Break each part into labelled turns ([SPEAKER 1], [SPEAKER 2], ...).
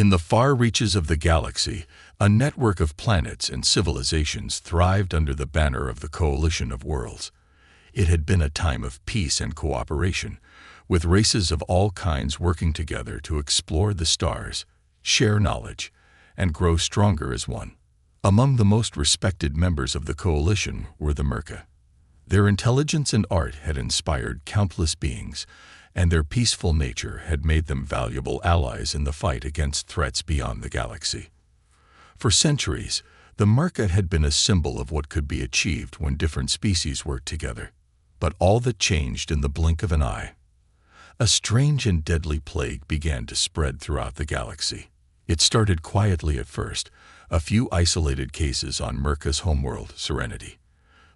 [SPEAKER 1] In the far reaches of the galaxy, a network of planets and civilizations thrived under the banner of the Coalition of Worlds. It had been a time of peace and cooperation, with races of all kinds working together to explore the stars, share knowledge, and grow stronger as one. Among the most respected members of the coalition were the Merca. Their intelligence and art had inspired countless beings, and their peaceful nature had made them valuable allies in the fight against threats beyond the galaxy. For centuries, the Merca had been a symbol of what could be achieved when different species worked together. But all that changed in the blink of an eye. A strange and deadly plague began to spread throughout the galaxy. It started quietly at first, a few isolated cases on Merca's homeworld, Serenity.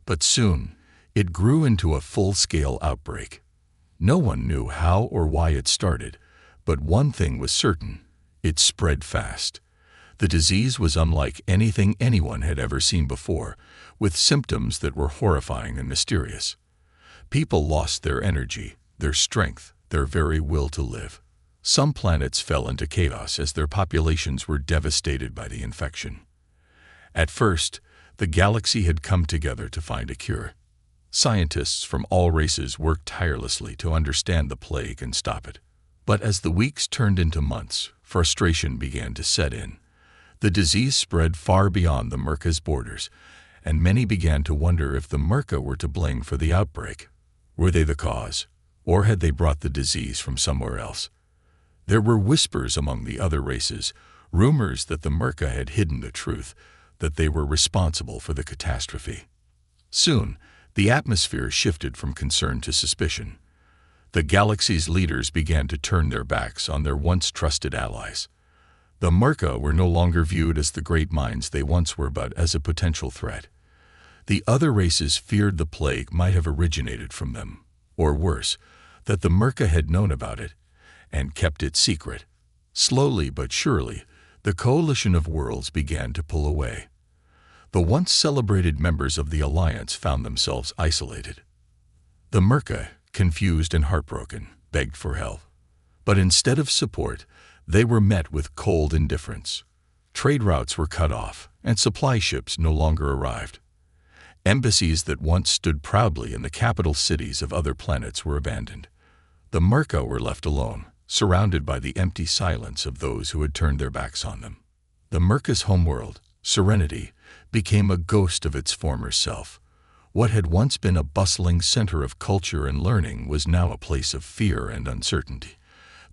[SPEAKER 1] But soon, it grew into a full-scale outbreak. No one knew how or why it started, but one thing was certain: it spread fast. The disease was unlike anything anyone had ever seen before, with symptoms that were horrifying and mysterious. People lost their energy, their strength, their very will to live. Some planets fell into chaos as their populations were devastated by the infection. At first, the galaxy had come together to find a cure. Scientists from all races worked tirelessly to understand the plague and stop it. But as the weeks turned into months, frustration began to set in. The disease spread far beyond the Merca's borders, and many began to wonder if the Merca were to blame for the outbreak. Were they the cause, or had they brought the disease from somewhere else? There were whispers among the other races, rumors that the Merca had hidden the truth, that they were responsible for the catastrophe. Soon, the atmosphere shifted from concern to suspicion. The galaxy's leaders began to turn their backs on their once trusted allies. The Merca were no longer viewed as the great minds they once were, but as a potential threat. The other races feared the plague might have originated from them, or worse, that the Merca had known about it and kept it secret. Slowly but surely, the Coalition of Worlds began to pull away. The once celebrated members of the Alliance found themselves isolated. The Merca, confused and heartbroken, begged for help. But instead of support, they were met with cold indifference. Trade routes were cut off, and supply ships no longer arrived. Embassies that once stood proudly in the capital cities of other planets were abandoned. The Merca were left alone, surrounded by the empty silence of those who had turned their backs on them. The Merca's homeworld, Serenity, became a ghost of its former self. What had once been a bustling center of culture and learning was now a place of fear and uncertainty.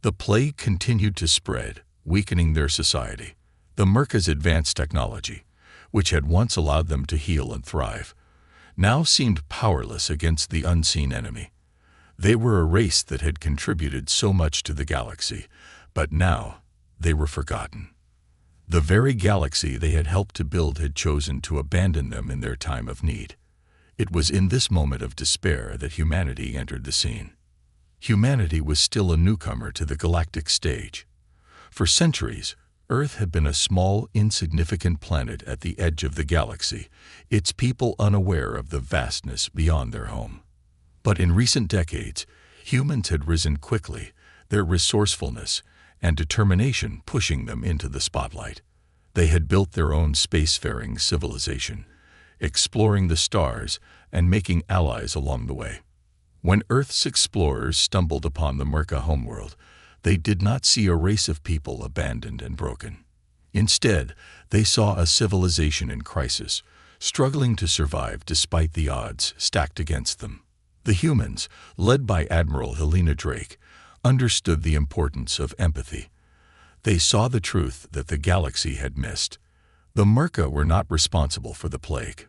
[SPEAKER 1] The plague continued to spread, weakening their society. The Merca's advanced technology, which had once allowed them to heal and thrive, now seemed powerless against the unseen enemy. They were a race that had contributed so much to the galaxy, but now they were forgotten. The very galaxy they had helped to build had chosen to abandon them in their time of need. It was in this moment of despair that humanity entered the scene. Humanity was still a newcomer to the galactic stage. For centuries, Earth had been a small, insignificant planet at the edge of the galaxy, its people unaware of the vastness beyond their home. But in recent decades, humans had risen quickly, their resourcefulness and determination pushing them into the spotlight. They had built their own spacefaring civilization, exploring the stars and making allies along the way. When Earth's explorers stumbled upon the Merca homeworld, they did not see a race of people abandoned and broken. Instead, they saw a civilization in crisis, struggling to survive despite the odds stacked against them. The humans, led by Admiral Helena Drake, understood the importance of empathy. They saw the truth that the galaxy had missed. The Merca were not responsible for the plague.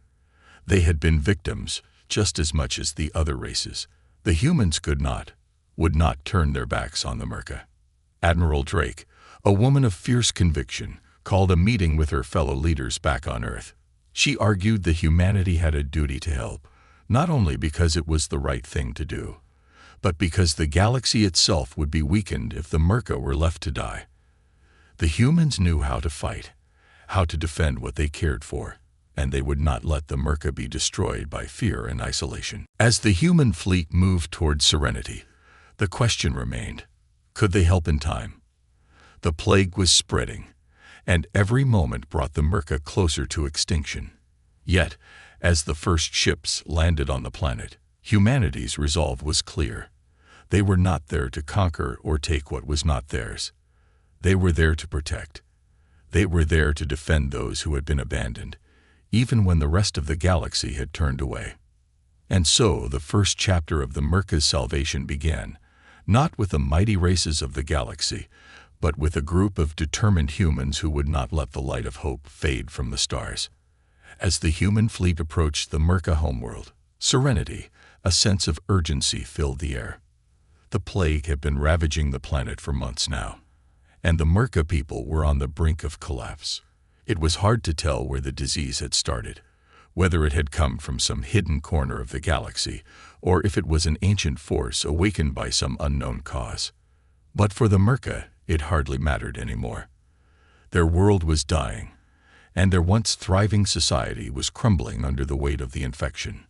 [SPEAKER 1] They had been victims just as much as the other races. The humans would not turn their backs on the Merca. Admiral Drake, a woman of fierce conviction, called a meeting with her fellow leaders back on Earth. She argued that humanity had a duty to help, not only because it was the right thing to do, but because the galaxy itself would be weakened if the Merca were left to die. The humans knew how to fight, how to defend what they cared for, and they would not let the Merca be destroyed by fear and isolation. As the human fleet moved toward Serenity, the question remained, could they help in time? The plague was spreading, and every moment brought the Merca closer to extinction. Yet, as the first ships landed on the planet, humanity's resolve was clear. They were not there to conquer or take what was not theirs. They were there to protect. They were there to defend those who had been abandoned, even when the rest of the galaxy had turned away. And so the first chapter of the Merca's salvation began, not with the mighty races of the galaxy, but with a group of determined humans who would not let the light of hope fade from the stars. As the human fleet approached the Merca homeworld, serenity, a sense of urgency filled the air. The plague had been ravaging the planet for months now, and the Merca people were on the brink of collapse. It was hard to tell where the disease had started, whether it had come from some hidden corner of the galaxy, or if it was an ancient force awakened by some unknown cause. But for the Merca, it hardly mattered anymore. Their world was dying, and their once thriving society was crumbling under the weight of the infection.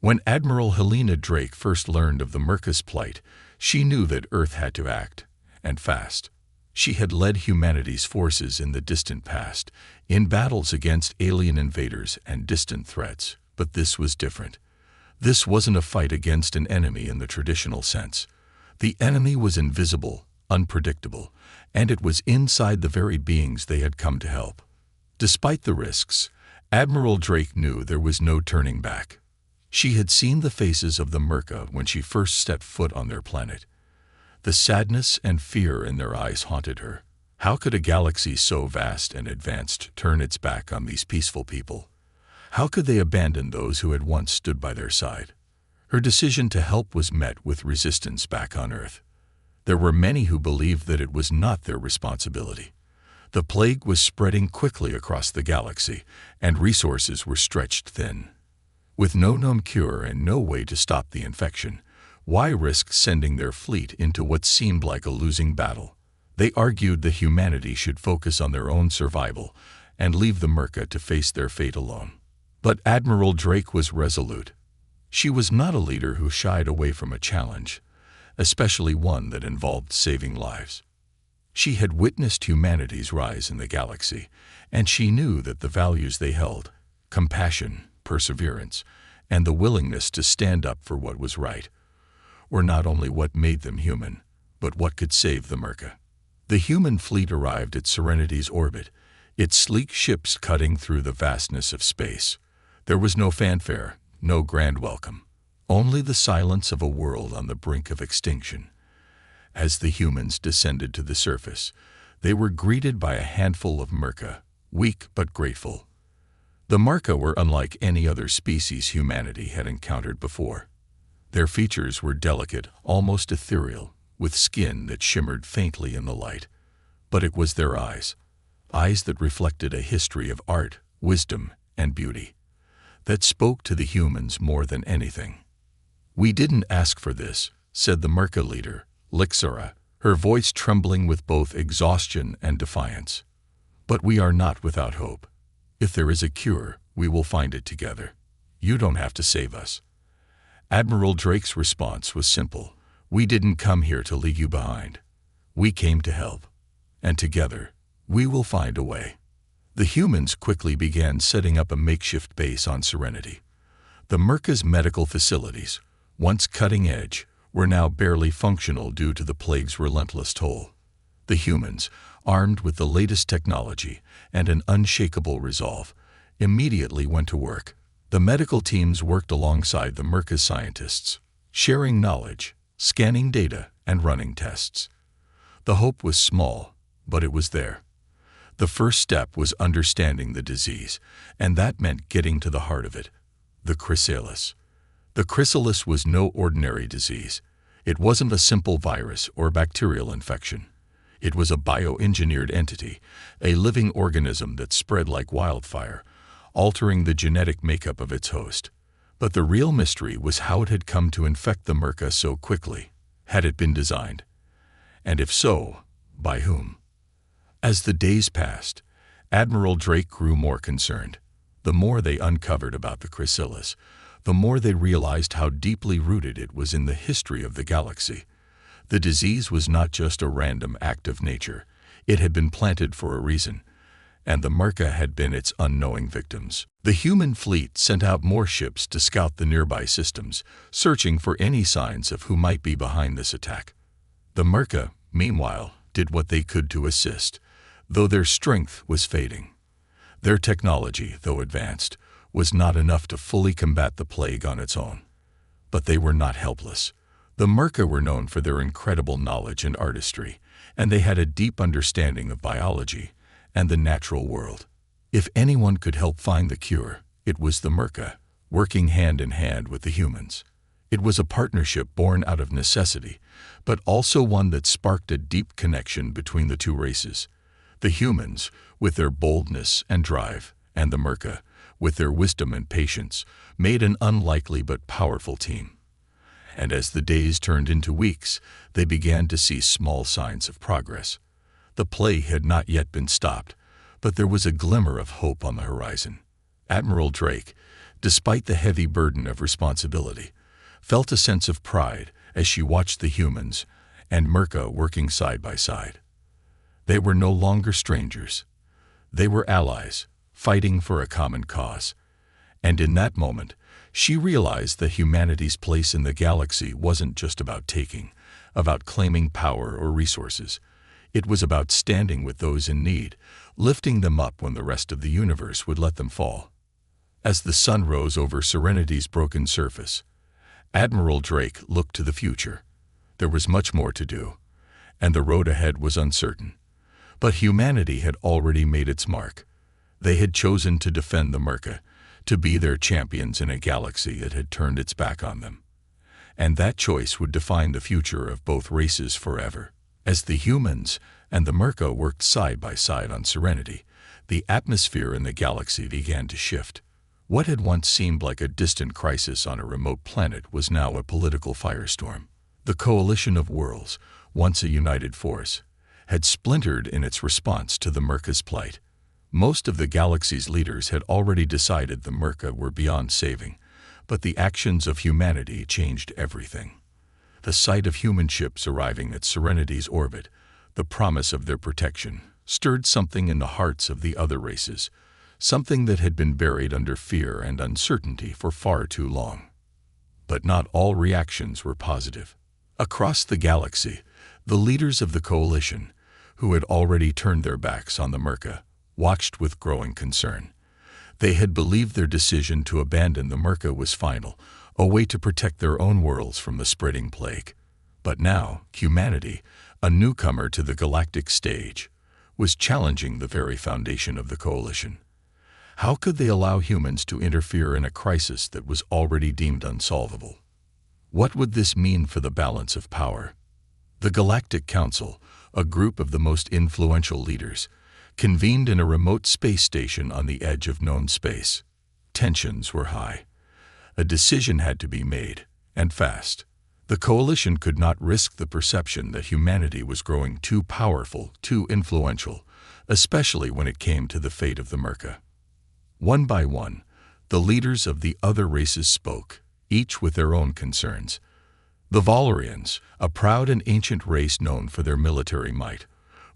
[SPEAKER 1] When Admiral Helena Drake first learned of the Merca's plight, she knew that Earth had to act, and fast. She had led humanity's forces in the distant past, in battles against alien invaders and distant threats, but this was different. This wasn't a fight against an enemy in the traditional sense. The enemy was invisible, unpredictable, and it was inside the very beings they had come to help. Despite the risks, Admiral Drake knew there was no turning back. She had seen the faces of the Merca when she first stepped foot on their planet. The sadness and fear in their eyes haunted her. How could a galaxy so vast and advanced turn its back on these peaceful people? How could they abandon those who had once stood by their side? Her decision to help was met with resistance back on Earth. There were many who believed that it was not their responsibility. The plague was spreading quickly across the galaxy, and resources were stretched thin. With no known cure and no way to stop the infection, why risk sending their fleet into what seemed like a losing battle? They argued that humanity should focus on their own survival and leave the Merca to face their fate alone. But Admiral Drake was resolute. She was not a leader who shied away from a challenge, especially one that involved saving lives. She had witnessed humanity's rise in the galaxy, and she knew that the values they held, compassion, perseverance, and the willingness to stand up for what was right, were not only what made them human, but what could save the Merca. The human fleet arrived at Serenity's orbit, its sleek ships cutting through the vastness of space. There was no fanfare, no grand welcome, only the silence of a world on the brink of extinction. As the humans descended to the surface, they were greeted by a handful of Merca, weak but grateful. The Merca were unlike any other species humanity had encountered before. Their features were delicate, almost ethereal, with skin that shimmered faintly in the light. But it was their eyes that reflected a history of art, wisdom, and beauty, that spoke to the humans more than anything. "We didn't ask for this," said the Merca leader, Lixara, her voice trembling with both exhaustion and defiance. "But we are not without hope. If there is a cure, we will find it together. You don't have to save us." Admiral Drake's response was simple. "We didn't come here to leave you behind. We came to help. And together, we will find a way." The humans quickly began setting up a makeshift base on Serenity. The Merca's medical facilities, once cutting edge, were now barely functional due to the plague's relentless toll. The humans, armed with the latest technology and an unshakable resolve, immediately went to work. The medical teams worked alongside the Merca scientists, sharing knowledge, scanning data, and running tests. The hope was small, but it was there. The first step was understanding the disease, and that meant getting to the heart of it, the chrysalis. The chrysalis was no ordinary disease. It wasn't a simple virus or bacterial infection. It was a bioengineered entity, a living organism that spread like wildfire, altering the genetic makeup of its host. But the real mystery was how it had come to infect the Merca so quickly. Had it been designed? And if so, by whom? As the days passed, Admiral Drake grew more concerned. The more they uncovered about the chrysalis, the more they realized how deeply rooted it was in the history of the galaxy. The disease was not just a random act of nature. It had been planted for a reason, and the Merca had been its unknowing victims. The human fleet sent out more ships to scout the nearby systems, searching for any signs of who might be behind this attack. The Merca, meanwhile, did what they could to assist, though their strength was fading. Their technology, though advanced, was not enough to fully combat the plague on its own. But they were not helpless. The Merca were known for their incredible knowledge and artistry, and they had a deep understanding of biology and the natural world. If anyone could help find the cure, it was the Merca, working hand in hand with the humans. It was a partnership born out of necessity, but also one that sparked a deep connection between the two races. The humans, with their boldness and drive, and the Merca, with their wisdom and patience, made an unlikely but powerful team. And as the days turned into weeks, they began to see small signs of progress. The plague had not yet been stopped, but there was a glimmer of hope on the horizon. Admiral Drake, despite the heavy burden of responsibility, felt a sense of pride as she watched the humans and Merca working side by side. They were no longer strangers. They were allies, fighting for a common cause. And in that moment, she realized that humanity's place in the galaxy wasn't just about claiming power or resources. It was about standing with those in need, lifting them up when the rest of the universe would let them fall. As the sun rose over Serenity's broken surface, Admiral Drake looked to the future. There was much more to do, and the road ahead was uncertain. But humanity had already made its mark. They had chosen to defend the Merca, to be their champions in a galaxy that had turned its back on them. And that choice would define the future of both races forever. As the humans and the Merca worked side by side on Serenity, the atmosphere in the galaxy began to shift. What had once seemed like a distant crisis on a remote planet was now a political firestorm. The coalition of worlds, once a united force, had splintered in its response to the Merca's plight. Most of the galaxy's leaders had already decided the Merca were beyond saving, but the actions of humanity changed everything. The sight of human ships arriving at Serenity's orbit, the promise of their protection, stirred something in the hearts of the other races, something that had been buried under fear and uncertainty for far too long. But not all reactions were positive. Across the galaxy, the leaders of the coalition, who had already turned their backs on the Merca, watched with growing concern. They had believed their decision to abandon the Merca was final, a way to protect their own worlds from the spreading plague. But now, humanity, a newcomer to the galactic stage, was challenging the very foundation of the coalition. How could they allow humans to interfere in a crisis that was already deemed unsolvable? What would this mean for the balance of power? The Galactic Council, a group of the most influential leaders, convened in a remote space station on the edge of known space. Tensions were high. A decision had to be made, and fast. The coalition could not risk the perception that humanity was growing too powerful, too influential, especially when it came to the fate of the Merca. One by one, the leaders of the other races spoke, each with their own concerns. The Valerians, a proud and ancient race known for their military might,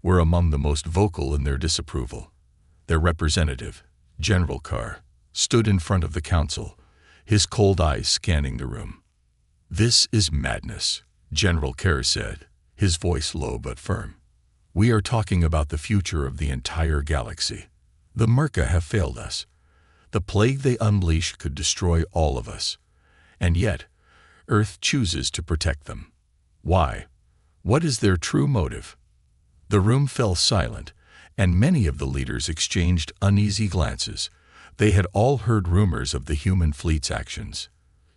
[SPEAKER 1] were among the most vocal in their disapproval. Their representative, General Carr, stood in front of the council, his cold eyes scanning the room. "This is madness," General Carr said, his voice low but firm. "We are talking about the future of the entire galaxy. The Merca have failed us. The plague they unleash could destroy all of us. And yet, Earth chooses to protect them. Why? What is their true motive?" The room fell silent, and many of the leaders exchanged uneasy glances. They had all heard rumors of the human fleet's actions.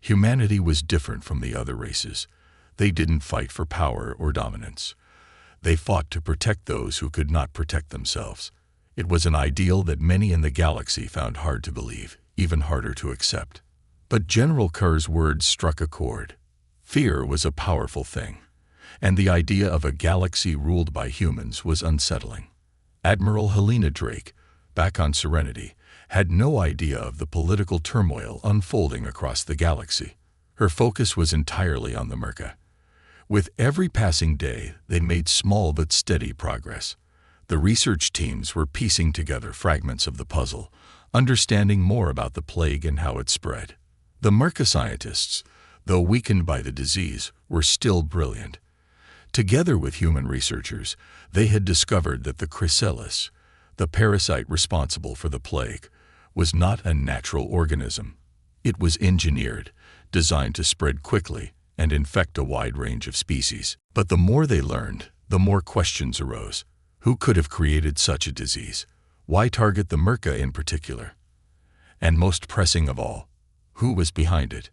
[SPEAKER 1] Humanity was different from the other races. They didn't fight for power or dominance. They fought to protect those who could not protect themselves. It was an ideal that many in the galaxy found hard to believe, even harder to accept. But General Carr's words struck a chord. Fear was a powerful thing, and the idea of a galaxy ruled by humans was unsettling. Admiral Helena Drake, back on Serenity, had no idea of the political turmoil unfolding across the galaxy. Her focus was entirely on the Merca. With every passing day, they made small but steady progress. The research teams were piecing together fragments of the puzzle, understanding more about the plague and how it spread. The Merca scientists, though weakened by the disease, were still brilliant. Together with human researchers, they had discovered that the chrysalis, the parasite responsible for the plague, was not a natural organism. It was engineered, designed to spread quickly and infect a wide range of species. But the more they learned, the more questions arose. Who could have created such a disease? Why target the Merca in particular? And most pressing of all, who was behind it?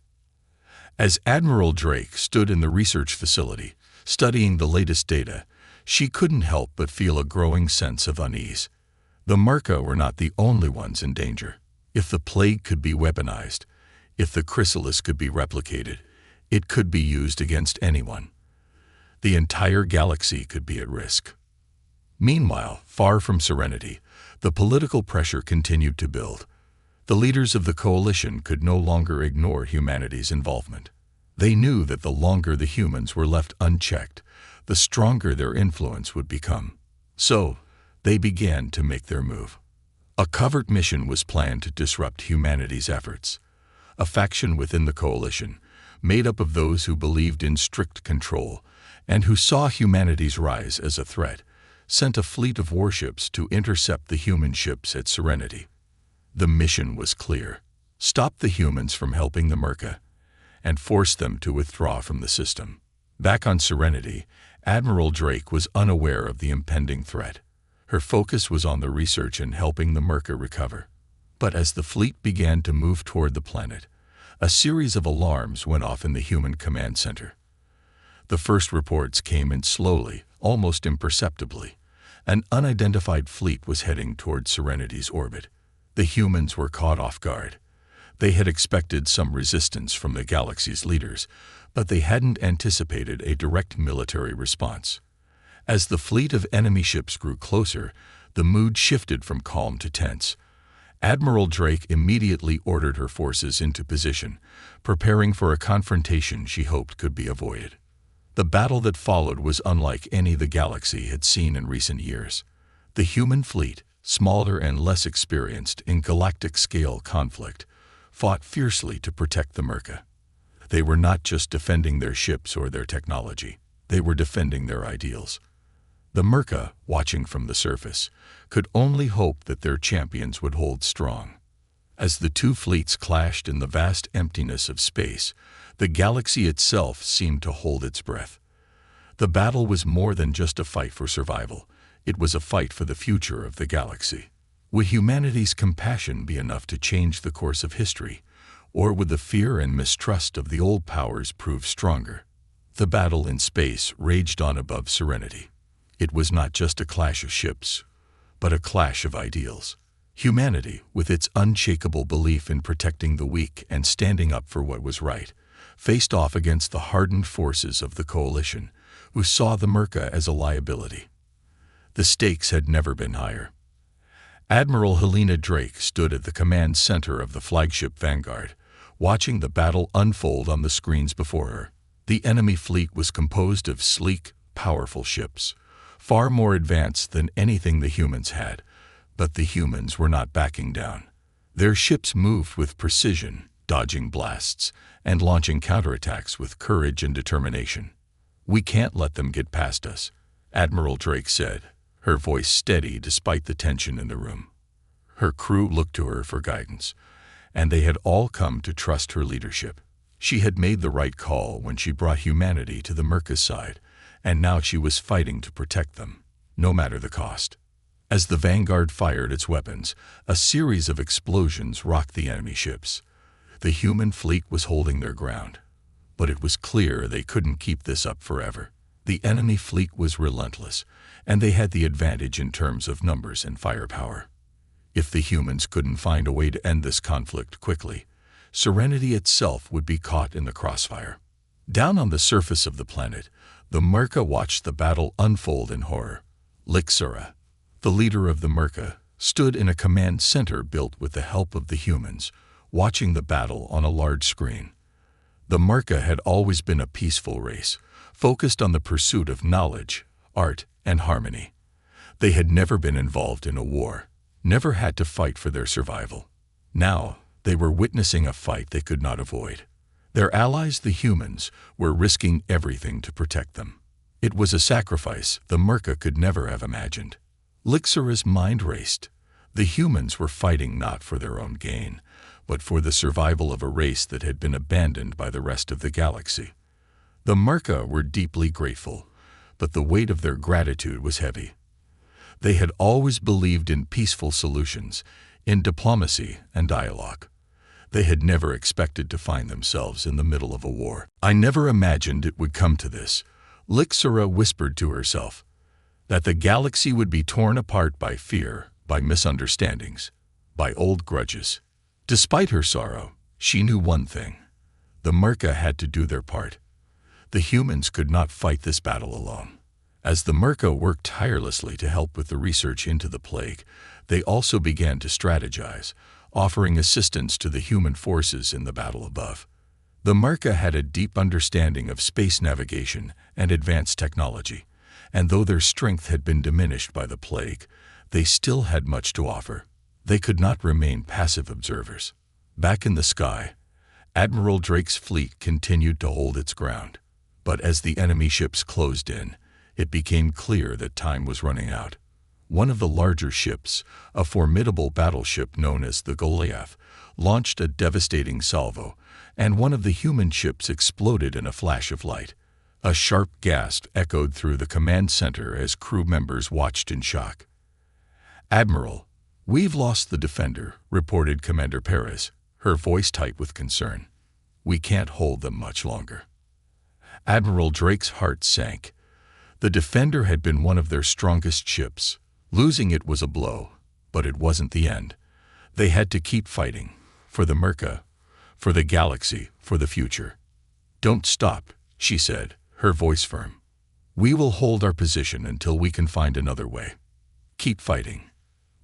[SPEAKER 1] As Admiral Drake stood in the research facility, studying the latest data, she couldn't help but feel a growing sense of unease. The Merca were not the only ones in danger. If the plague could be weaponized, if the chrysalis could be replicated, it could be used against anyone. The entire galaxy could be at risk. Meanwhile, far from Serenity, the political pressure continued to build. The leaders of the coalition could no longer ignore humanity's involvement. They knew that the longer the humans were left unchecked, the stronger their influence would become. So, they began to make their move. A covert mission was planned to disrupt humanity's efforts. A faction within the coalition, made up of those who believed in strict control and who saw humanity's rise as a threat, sent a fleet of warships to intercept the human ships at Serenity. The mission was clear: stop the humans from helping the Merca and force them to withdraw from the system. Back on Serenity, Admiral Drake was unaware of the impending threat. Her focus was on the research and helping the Merca recover. But as the fleet began to move toward the planet, a series of alarms went off in the human command center. The first reports came in slowly, almost imperceptibly. An unidentified fleet was heading toward Serenity's orbit. The humans were caught off guard. They had expected some resistance from the galaxy's leaders, but they hadn't anticipated a direct military response. As the fleet of enemy ships grew closer, the mood shifted from calm to tense. Admiral Drake immediately ordered her forces into position, preparing for a confrontation she hoped could be avoided. The battle that followed was unlike any the galaxy had seen in recent years. The human fleet, smaller and less experienced in galactic-scale conflict, fought fiercely to protect the Merca. They were not just defending their ships or their technology, they were defending their ideals. The Merca, watching from the surface, could only hope that their champions would hold strong. As the two fleets clashed in the vast emptiness of space, the galaxy itself seemed to hold its breath. The battle was more than just a fight for survival. It was a fight for the future of the galaxy. Would humanity's compassion be enough to change the course of history, or would the fear and mistrust of the old powers prove stronger? The battle in space raged on above Serenity. It was not just a clash of ships, but a clash of ideals. Humanity, with its unshakable belief in protecting the weak and standing up for what was right, faced off against the hardened forces of the coalition, who saw the Merca as a liability. The stakes had never been higher. Admiral Helena Drake stood at the command center of the flagship Vanguard, watching the battle unfold on the screens before her. The enemy fleet was composed of sleek, powerful ships, far more advanced than anything the humans had, but the humans were not backing down. Their ships moved with precision, dodging blasts and launching counterattacks with courage and determination. "We can't let them get past us," Admiral Drake said, her voice steady despite the tension in the room. Her crew looked to her for guidance, and they had all come to trust her leadership. She had made the right call when she brought humanity to the Merca's side, and now she was fighting to protect them, no matter the cost. As the Vanguard fired its weapons, a series of explosions rocked the enemy ships. The human fleet was holding their ground, but it was clear they couldn't keep this up forever. The enemy fleet was relentless, and they had the advantage in terms of numbers and firepower. If the humans couldn't find a way to end this conflict quickly, Serenity itself would be caught in the crossfire. Down on the surface of the planet, the Merca watched the battle unfold in horror. Lixura, the leader of the Merca, stood in a command center built with the help of the humans, watching the battle on a large screen. The Merca had always been a peaceful race, focused on the pursuit of knowledge, art, and harmony. They had never been involved in a war, never had to fight for their survival. Now, they were witnessing a fight they could not avoid. Their allies, the humans, were risking everything to protect them. It was a sacrifice the Merca could never have imagined. Lixira's mind raced. The humans were fighting not for their own gain, but for the survival of a race that had been abandoned by the rest of the galaxy. The Merca were deeply grateful, but the weight of their gratitude was heavy. They had always believed in peaceful solutions, in diplomacy and dialogue. They had never expected to find themselves in the middle of a war. "I never imagined it would come to this," Lixira whispered to herself, "that the galaxy would be torn apart by fear, by misunderstandings, by old grudges." Despite her sorrow, she knew one thing. The Merca had to do their part. The humans could not fight this battle alone. As the Merca worked tirelessly to help with the research into the plague, they also began to strategize, offering assistance to the human forces in the battle above. The Merca had a deep understanding of space navigation and advanced technology, and though their strength had been diminished by the plague, they still had much to offer. They could not remain passive observers. Back in the sky, Admiral Drake's fleet continued to hold its ground. But as the enemy ships closed in, it became clear that time was running out. One of the larger ships, a formidable battleship known as the Goliath, launched a devastating salvo, and one of the human ships exploded in a flash of light. A sharp gasp echoed through the command center as crew members watched in shock. "Admiral, we've lost the Defender," reported Commander Perez, her voice tight with concern. "We can't hold them much longer." Admiral Drake's heart sank. The Defender had been one of their strongest ships. Losing it was a blow, but it wasn't the end. They had to keep fighting, for the Merca, for the galaxy, for the future. "Don't stop," she said, her voice firm. "We will hold our position until we can find another way. Keep fighting."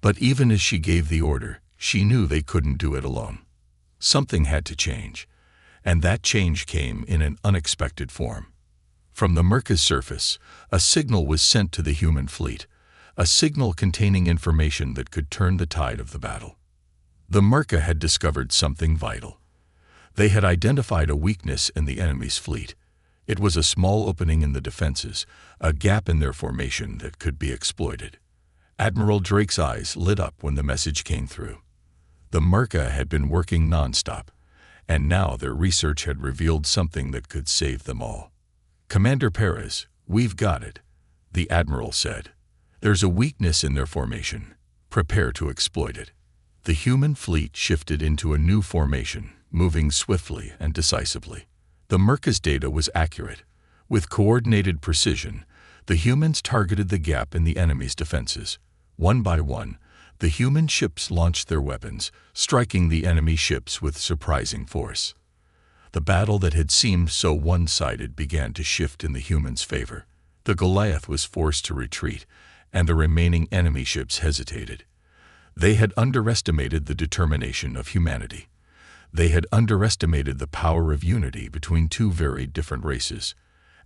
[SPEAKER 1] But even as she gave the order, she knew they couldn't do it alone. Something had to change, and that change came in an unexpected form. From the Merca's surface, a signal was sent to the human fleet, a signal containing information that could turn the tide of the battle. The Merca had discovered something vital. They had identified a weakness in the enemy's fleet. It was a small opening in the defenses, a gap in their formation that could be exploited. Admiral Drake's eyes lit up when the message came through. The Merca had been working nonstop, and now their research had revealed something that could save them all. "Commander Perez, we've got it," the Admiral said. "There's a weakness in their formation. Prepare to exploit it." The human fleet shifted into a new formation, moving swiftly and decisively. The Merca's data was accurate. With coordinated precision, the humans targeted the gap in the enemy's defenses. One by one, the human ships launched their weapons, striking the enemy ships with surprising force. The battle that had seemed so one-sided began to shift in the humans' favor. The Goliath was forced to retreat, and the remaining enemy ships hesitated. They had underestimated the determination of humanity. They had underestimated the power of unity between two very different races.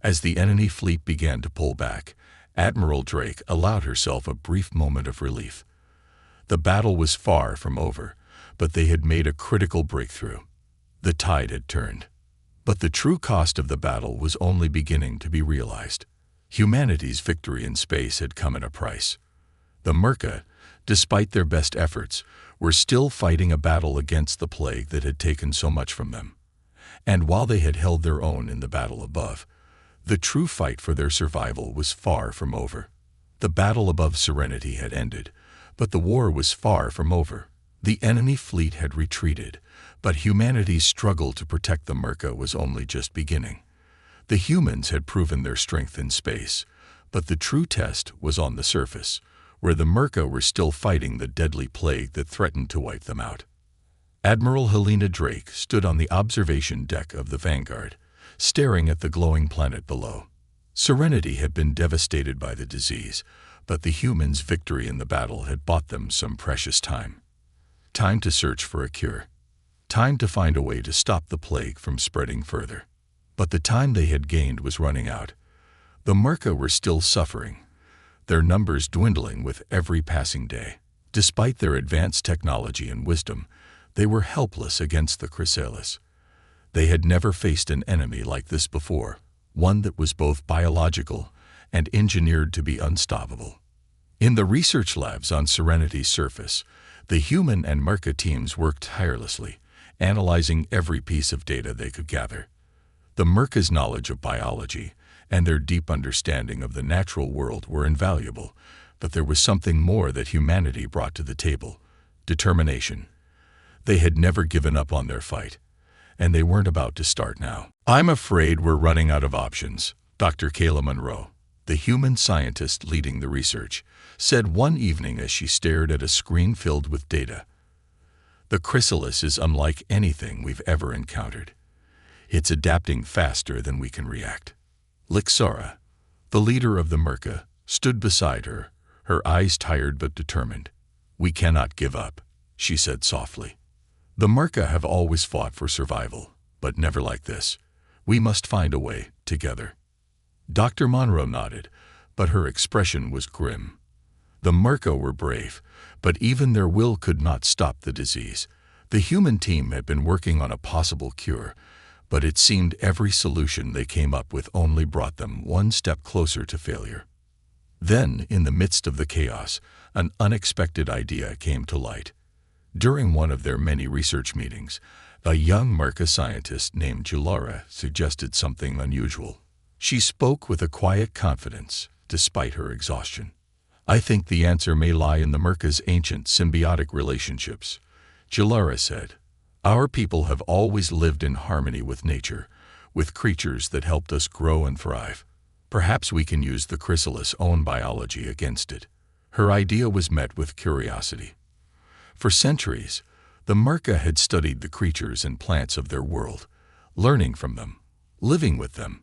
[SPEAKER 1] As the enemy fleet began to pull back, Admiral Drake allowed herself a brief moment of relief. The battle was far from over, but they had made a critical breakthrough. The tide had turned. But the true cost of the battle was only beginning to be realized. Humanity's victory in space had come at a price. The Merca, despite their best efforts, were still fighting a battle against the plague that had taken so much from them. And while they had held their own in the battle above, the true fight for their survival was far from over. The battle above Serenity had ended, but the war was far from over. The enemy fleet had retreated, but humanity's struggle to protect the Merca was only just beginning. The humans had proven their strength in space, but the true test was on the surface, where the Merca were still fighting the deadly plague that threatened to wipe them out. Admiral Helena Drake stood on the observation deck of the Vanguard, staring at the glowing planet below. Serenity had been devastated by the disease, but the humans' victory in the battle had bought them some precious time. Time to search for a cure. Time to find a way to stop the plague from spreading further. But the time they had gained was running out. The Merca were still suffering. their numbers dwindling with every passing day. Despite their advanced technology and wisdom, they were helpless against the chrysalis. They had never faced an enemy like this before, one that was both biological and engineered to be unstoppable. In the research labs on Serenity's surface, the human and Merca teams worked tirelessly, analyzing every piece of data they could gather. The Merca's knowledge of biology and their deep understanding of the natural world were invaluable, but there was something more that humanity brought to the table: determination. They had never given up on their fight, and they weren't about to start now. "I'm afraid we're running out of options," Dr. Kayla Monroe, the human scientist leading the research, said one evening as she stared at a screen filled with data. "The chrysalis is unlike anything we've ever encountered. It's adapting faster than we can react." Lixara, the leader of the Merca, stood beside her, her eyes tired but determined. "We cannot give up," she said softly. "The Merca have always fought for survival, but never like this. We must find a way, together." Dr. Monroe nodded, but her expression was grim. The Merca were brave, but even their will could not stop the disease. The human team had been working on a possible cure, but it seemed every solution they came up with only brought them one step closer to failure. Then, in the midst of the chaos, an unexpected idea came to light. During one of their many research meetings, a young Merca scientist named Julara suggested something unusual. She spoke with a quiet confidence, despite her exhaustion. "I think the answer may lie in the Merca's ancient symbiotic relationships," Julara said. "Our people have always lived in harmony with nature, with creatures that helped us grow and thrive. Perhaps we can use the chrysalis' own biology against it." Her idea was met with curiosity. For centuries, the Merca had studied the creatures and plants of their world, learning from them, living with them.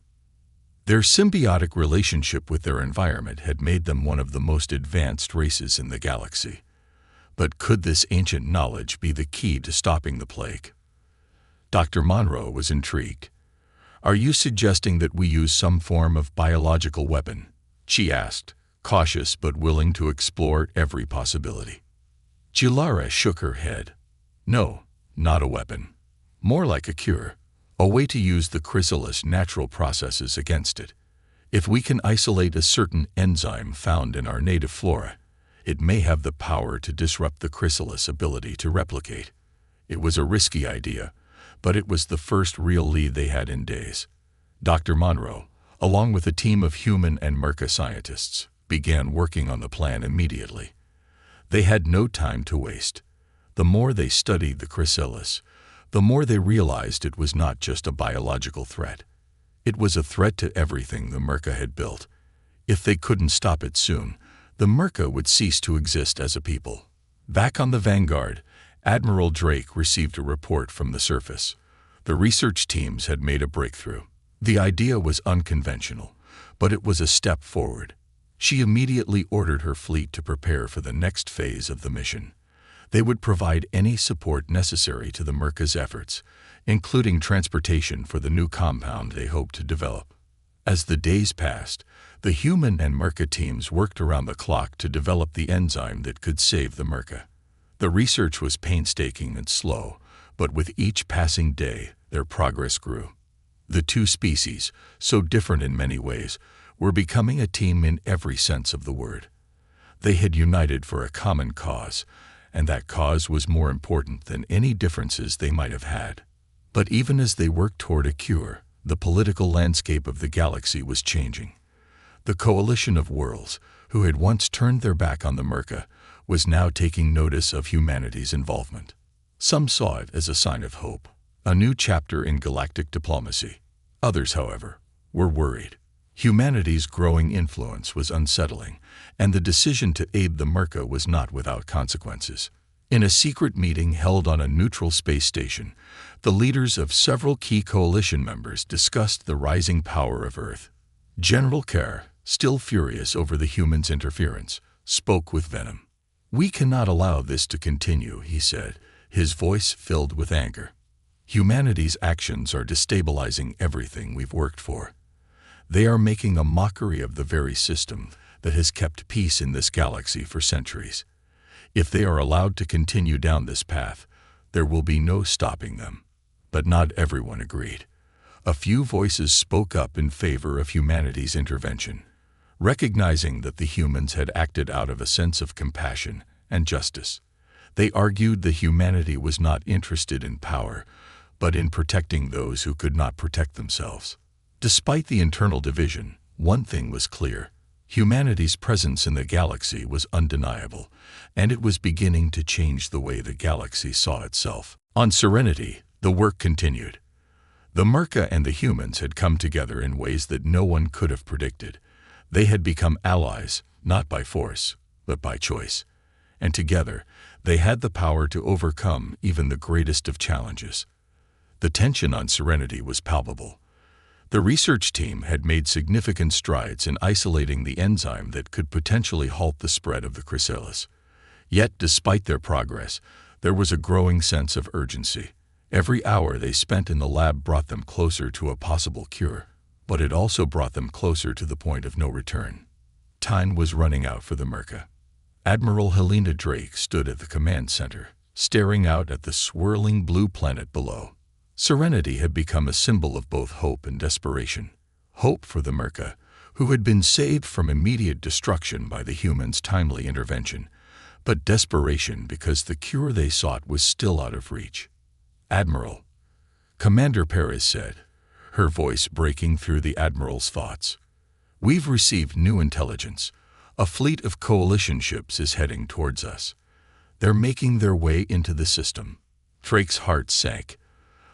[SPEAKER 1] Their symbiotic relationship with their environment had made them one of the most advanced races in the galaxy. But could this ancient knowledge be the key to stopping the plague? Dr. Monroe was intrigued. "Are you suggesting that we use some form of biological weapon?" she asked, cautious but willing to explore every possibility. Julara shook her head. "No, not a weapon. More like a cure, a way to use the chrysalis' natural processes against it. If we can isolate a certain enzyme found in our native flora, it may have the power to disrupt the chrysalis' ability to replicate." It was a risky idea, but it was the first real lead they had in days. Dr. Monroe, along with a team of human and Merca scientists, began working on the plan immediately. They had no time to waste. The more they studied the chrysalis, the more they realized it was not just a biological threat. It was a threat to everything the Merca had built. If they couldn't stop it soon, the Merca would cease to exist as a people. Back on the Vanguard, Admiral Drake received a report from the surface. The research teams had made a breakthrough. The idea was unconventional, but it was a step forward. She immediately ordered her fleet to prepare for the next phase of the mission. They would provide any support necessary to the Merca's efforts, including transportation for the new compound they hoped to develop. As the days passed, the human and Merca teams worked around the clock to develop the enzyme that could save the Merca. The research was painstaking and slow, but with each passing day, their progress grew. The two species, so different in many ways, were becoming a team in every sense of the word. They had united for a common cause, and that cause was more important than any differences they might have had. But even as they worked toward a cure, the political landscape of the galaxy was changing. The coalition of worlds, who had once turned their back on the Merca, was now taking notice of humanity's involvement. Some saw it as a sign of hope, a new chapter in galactic diplomacy. Others, however, were worried. Humanity's growing influence was unsettling, and the decision to aid the Merca was not without consequences. In a secret meeting held on a neutral space station, the leaders of several key coalition members discussed the rising power of Earth. General Kerr, still furious over the humans' interference, spoke with venom. "We cannot allow this to continue," he said, his voice filled with anger. "Humanity's actions are destabilizing everything we've worked for. They are making a mockery of the very system that has kept peace in this galaxy for centuries. If they are allowed to continue down this path, there will be no stopping them. But not everyone agreed. A few voices spoke up in favor of humanity's intervention, recognizing that the humans had acted out of a sense of compassion and justice. They argued that humanity was not interested in power, but in protecting those who could not protect themselves. Despite the internal division, one thing was clear. Humanity's presence in the galaxy was undeniable, and it was beginning to change the way the galaxy saw itself. On Serenity, the work continued. The Merca and the humans had come together in ways that no one could have predicted. They had become allies, not by force, but by choice. And together, they had the power to overcome even the greatest of challenges. The tension on Serenity was palpable. The research team had made significant strides in isolating the enzyme that could potentially halt the spread of the chrysalis. Yet, despite their progress, there was a growing sense of urgency. Every hour they spent in the lab brought them closer to a possible cure, but it also brought them closer to the point of no return. Time was running out for the Merca. Admiral Helena Drake stood at the command center, staring out at the swirling blue planet below. Serenity had become a symbol of both hope and desperation. Hope for the Merca, who had been saved from immediate destruction by the humans' timely intervention, but desperation because the cure they sought was still out of reach. "Admiral," Commander Perez said, her voice breaking through the Admiral's thoughts. "We've received new intelligence. A fleet of coalition ships is heading towards us. They're making their way into the system." Drake's heart sank.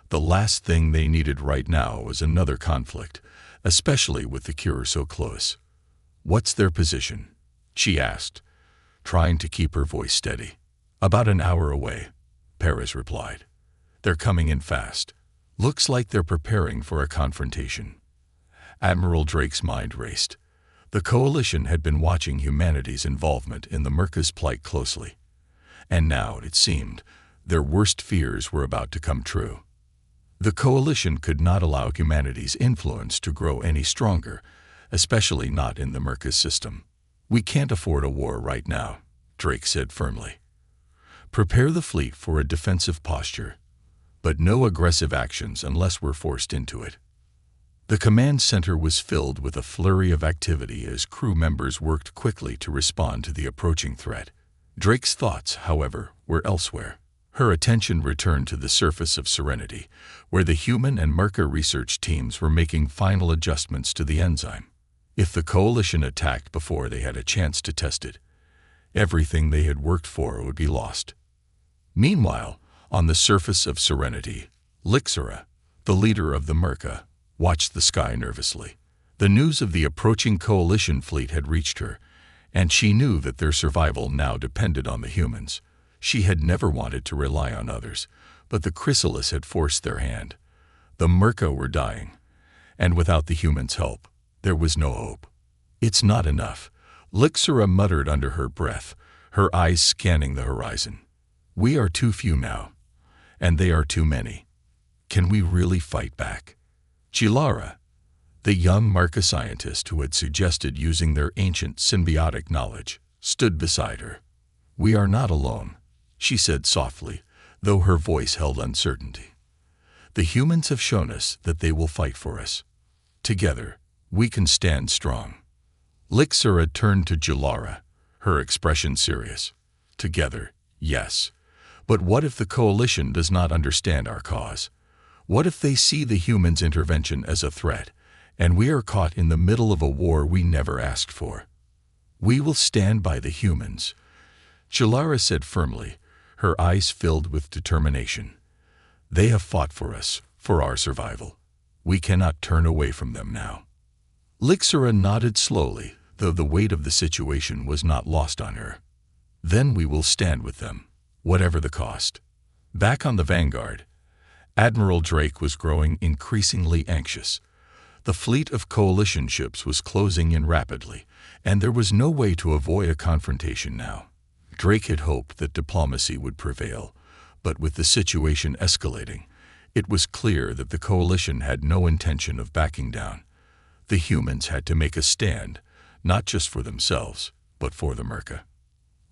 [SPEAKER 1] The last thing they needed right now was another conflict, especially with the cure so close. "What's their position?" she asked, trying to keep her voice steady. "About an hour away," Perez replied. "They're coming in fast. Looks like they're preparing for a confrontation." Admiral Drake's mind raced. The coalition had been watching humanity's involvement in the Merca's plight closely. And now, it seemed, their worst fears were about to come true. The coalition could not allow humanity's influence to grow any stronger, especially not in the Merca's system. "We can't afford a war right now," Drake said firmly. "Prepare the fleet for a defensive posture, but no aggressive actions unless we're forced into it." The command center was filled with a flurry of activity as crew members worked quickly to respond to the approaching threat. Drake's thoughts, however, were elsewhere. Her attention returned to the surface of Serenity, where the human and Merca research teams were making final adjustments to the enzyme. If the coalition attacked before they had a chance to test it, everything they had worked for would be lost. Meanwhile, on the surface of Serenity, Lixera, the leader of the Merca, watched the sky nervously. The news of the approaching coalition fleet had reached her, and she knew that their survival now depended on the humans. She had never wanted to rely on others, but the chrysalis had forced their hand. The Merca were dying, and without the humans' help, there was no hope. "It's not enough," Lixera muttered under her breath, her eyes scanning the horizon. "We are too few now, and they are too many. Can we really fight back?" Chilara, the young Merca scientist who had suggested using their ancient symbiotic knowledge, stood beside her. "We are not alone," she said softly, though her voice held uncertainty. "The humans have shown us that they will fight for us. Together, we can stand strong." Lixera turned to Chilara, her expression serious. "Together, yes. But what if the coalition does not understand our cause? What if they see the humans' intervention as a threat, and we are caught in the middle of a war we never asked for?" "We will stand by the humans," Chilara said firmly, her eyes filled with determination. "They have fought for us, for our survival. We cannot turn away from them now." Lixera nodded slowly, though the weight of the situation was not lost on her. "Then we will stand with them, whatever the cost." Back on the Vanguard, Admiral Drake was growing increasingly anxious. The fleet of coalition ships was closing in rapidly, and there was no way to avoid a confrontation now. Drake had hoped that diplomacy would prevail, but with the situation escalating, it was clear that the coalition had no intention of backing down. The humans had to make a stand, not just for themselves, but for the Merca.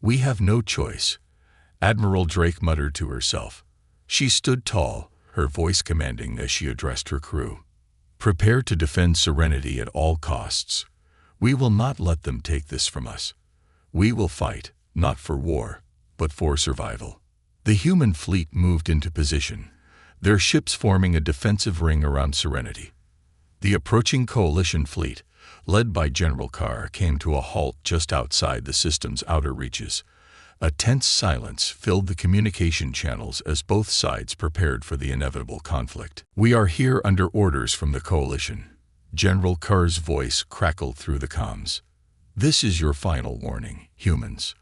[SPEAKER 1] "We have no choice," Admiral Drake muttered to herself. She stood tall, her voice commanding as she addressed her crew. "Prepare to defend Serenity at all costs. We will not let them take this from us. We will fight, not for war, but for survival." The human fleet moved into position, their ships forming a defensive ring around Serenity. The approaching coalition fleet, led by General Carr, came to a halt just outside the system's outer reaches. A tense silence filled the communication channels as both sides prepared for the inevitable conflict. "We are here under orders from the coalition," General Carr's voice crackled through the comms. "This is your final warning, humans.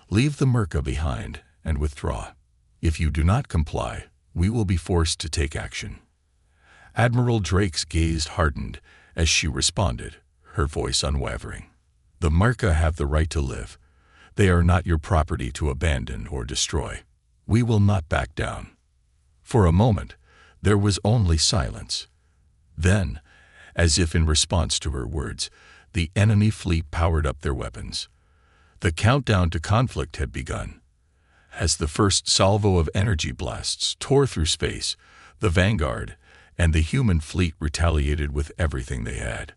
[SPEAKER 1] Leave the Merca behind and withdraw. If you do not comply, we will be forced to take action." Admiral Drake's gaze hardened as she responded, her voice unwavering. "The Merca have the right to live. They are not your property to abandon or destroy. We will not back down." For a moment, there was only silence. Then, as if in response to her words, the enemy fleet powered up their weapons. The countdown to conflict had begun. As the first salvo of energy blasts tore through space, the Vanguard and the human fleet retaliated with everything they had.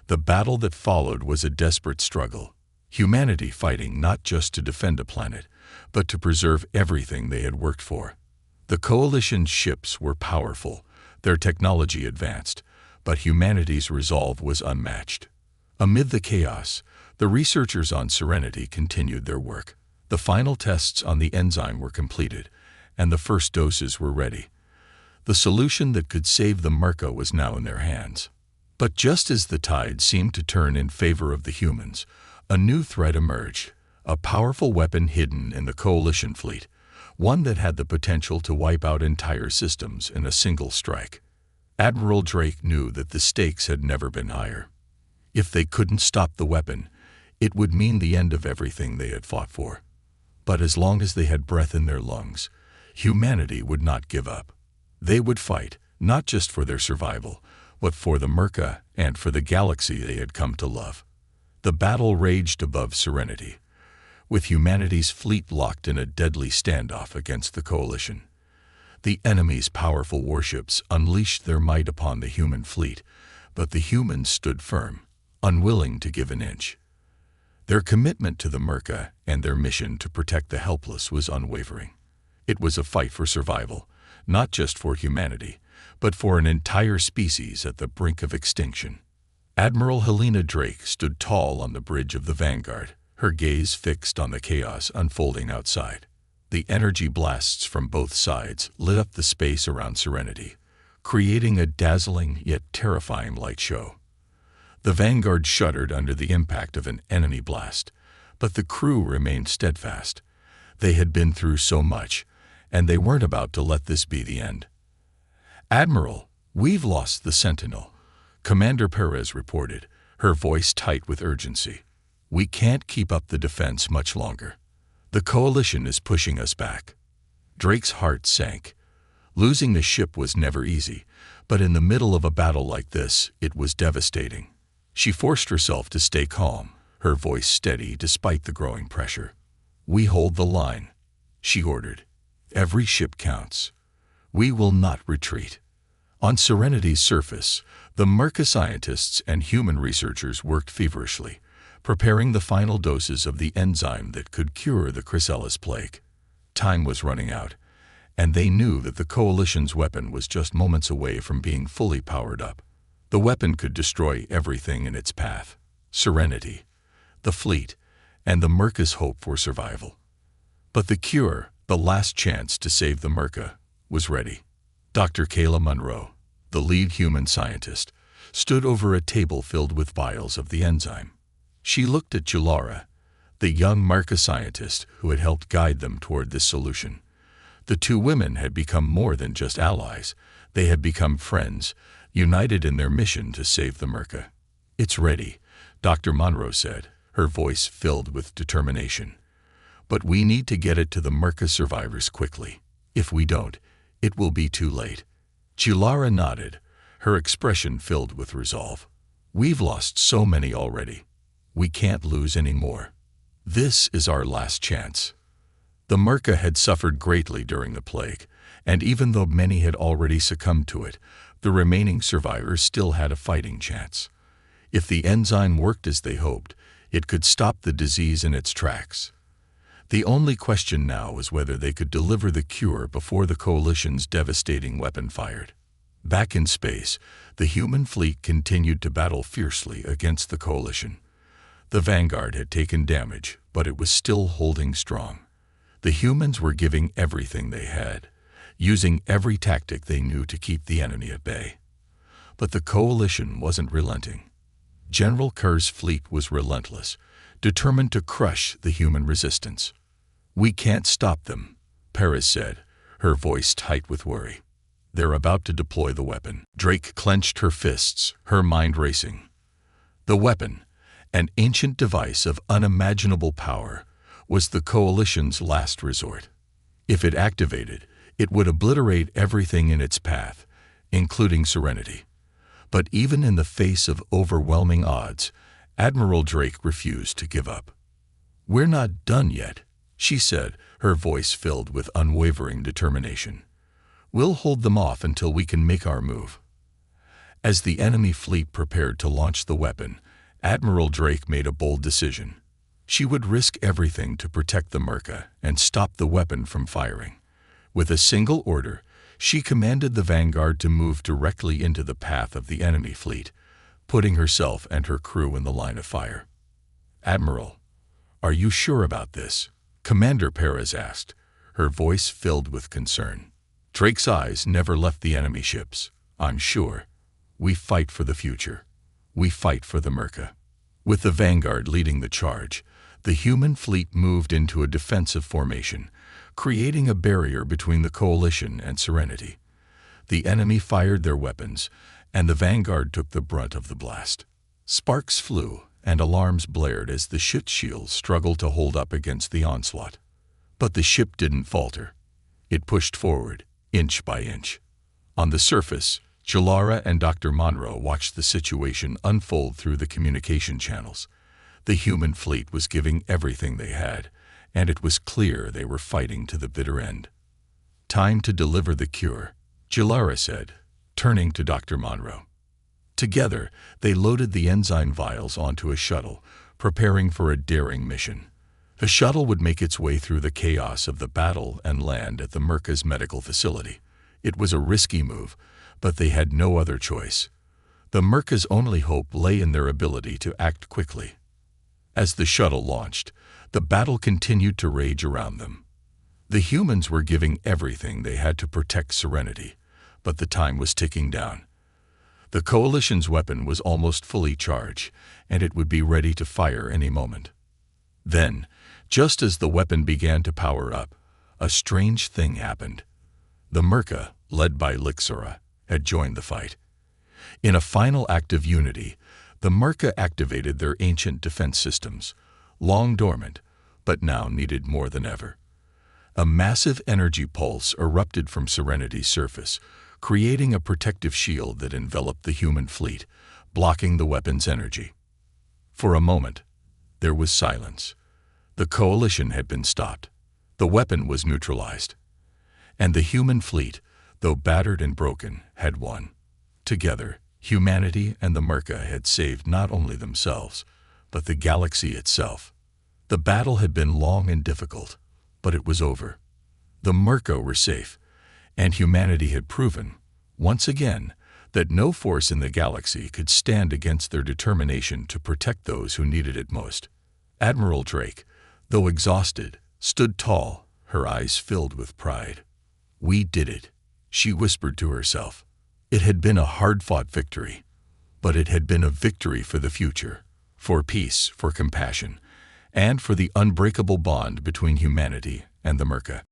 [SPEAKER 1] The battle that followed was a desperate struggle, humanity fighting not just to defend a planet, but to preserve everything they had worked for. The coalition's ships were powerful, their technology advanced, but humanity's resolve was unmatched. Amid the chaos, the researchers on Serenity continued their work. The final tests on the enzyme were completed, and the first doses were ready. The solution that could save the Merca was now in their hands. But just as the tide seemed to turn in favor of the humans, a new threat emerged, a powerful weapon hidden in the coalition fleet, one that had the potential to wipe out entire systems in a single strike. Admiral Drake knew that the stakes had never been higher. If they couldn't stop the weapon, it would mean the end of everything they had fought for. But as long as they had breath in their lungs, humanity would not give up. They would fight, not just for their survival, but for the Merca and for the galaxy they had come to love. The battle raged above Serenity, with humanity's fleet locked in a deadly standoff against the coalition. The enemy's powerful warships unleashed their might upon the human fleet, but the humans stood firm, unwilling to give an inch. Their commitment to the Merca and their mission to protect the helpless was unwavering. It was a fight for survival, not just for humanity, but for an entire species at the brink of extinction. Admiral Helena Drake stood tall on the bridge of the Vanguard, her gaze fixed on the chaos unfolding outside. The energy blasts from both sides lit up the space around Serenity, creating a dazzling yet terrifying light show. The Vanguard shuddered under the impact of an enemy blast, but the crew remained steadfast. They had been through so much, and they weren't about to let this be the end. "Admiral, we've lost the Sentinel," Commander Perez reported, her voice tight with urgency. "We can't keep up the defense much longer. The coalition is pushing us back." Drake's heart sank. Losing the ship was never easy, but in the middle of a battle like this, it was devastating. She forced herself to stay calm, her voice steady despite the growing pressure. "We hold the line," she ordered. "Every ship counts. We will not retreat." On Serenity's surface, the Merca scientists and human researchers worked feverishly, preparing the final doses of the enzyme that could cure the chrysalis plague. Time was running out, and they knew that the coalition's weapon was just moments away from being fully powered up. The weapon could destroy everything in its path: Serenity, the fleet, and the Merca's hope for survival. But the cure, the last chance to save the Merca, was ready. Dr. Kayla Monroe, the lead human scientist, stood over a table filled with vials of the enzyme. She looked at Julara, the young Merca scientist who had helped guide them toward this solution. The two women had become more than just allies. They had become friends, united in their mission to save the Merca. "It's ready," Dr. Monroe said, her voice filled with determination. "But we need to get it to the Merca survivors quickly. If we don't, it will be too late." Julara nodded, her expression filled with resolve. "We've lost so many already. We can't lose any more. This is our last chance." The Merca had suffered greatly during the plague, and even though many had already succumbed to it, the remaining survivors still had a fighting chance. If the enzyme worked as they hoped, it could stop the disease in its tracks. The only question now was whether they could deliver the cure before the Coalition's devastating weapon fired. Back in space, the human fleet continued to battle fiercely against the Coalition. The Vanguard had taken damage, but it was still holding strong. The humans were giving everything they had, using every tactic they knew to keep the enemy at bay. But the Coalition wasn't relenting. General Kerr's fleet was relentless, determined to crush the human resistance. "We can't stop them," Perez said, her voice tight with worry. "They're about to deploy the weapon." Drake clenched her fists, her mind racing. The weapon, an ancient device of unimaginable power, was the Coalition's last resort. If it activated, it would obliterate everything in its path, including Serenity. But even in the face of overwhelming odds, Admiral Drake refused to give up. "We're not done yet," she said, her voice filled with unwavering determination. "We'll hold them off until we can make our move." As the enemy fleet prepared to launch the weapon, Admiral Drake made a bold decision. She would risk everything to protect the Merca and stop the weapon from firing. With a single order, she commanded the Vanguard to move directly into the path of the enemy fleet, putting herself and her crew in the line of fire. "Admiral, are you sure about this?" Commander Perez asked, her voice filled with concern. Drake's eyes never left the enemy ships. "I'm sure. We fight for the future. We fight for the Merca." With the Vanguard leading the charge, the human fleet moved into a defensive formation, creating a barrier between the Coalition and Serenity. The enemy fired their weapons, and the Vanguard took the brunt of the blast. Sparks flew, and alarms blared as the ship's shields struggled to hold up against the onslaught. But the ship didn't falter. It pushed forward, inch by inch. On the surface, Jalara and Dr. Monroe watched the situation unfold through the communication channels. The human fleet was giving everything they had, and it was clear they were fighting to the bitter end. "Time to deliver the cure," Jalara said, turning to Dr. Monroe. Together, they loaded the enzyme vials onto a shuttle, preparing for a daring mission. The shuttle would make its way through the chaos of the battle and land at the Merca's medical facility. It was a risky move, but they had no other choice. The Merca's only hope lay in their ability to act quickly. As the shuttle launched, the battle continued to rage around them. The humans were giving everything they had to protect Serenity, but the time was ticking down. The Coalition's weapon was almost fully charged, and it would be ready to fire any moment. Then, just as the weapon began to power up, a strange thing happened. The Merca, led by Lixora, had joined the fight. In a final act of unity, the Merca activated their ancient defense systems, long dormant, but now needed more than ever. A massive energy pulse erupted from Serenity's surface, creating a protective shield that enveloped the human fleet, blocking the weapon's energy. For a moment, there was silence. The Coalition had been stopped. The weapon was neutralized. And the human fleet, though battered and broken, had won. Together, humanity and the Merca had saved not only themselves, but the galaxy itself. The battle had been long and difficult, but it was over. The Merca were safe, and humanity had proven, once again, that no force in the galaxy could stand against their determination to protect those who needed it most. Admiral Drake, though exhausted, stood tall, her eyes filled with pride. "We did it," she whispered to herself. It had been a hard-fought victory, but it had been a victory for the future, for peace, for compassion, and for the unbreakable bond between humanity and the Merca.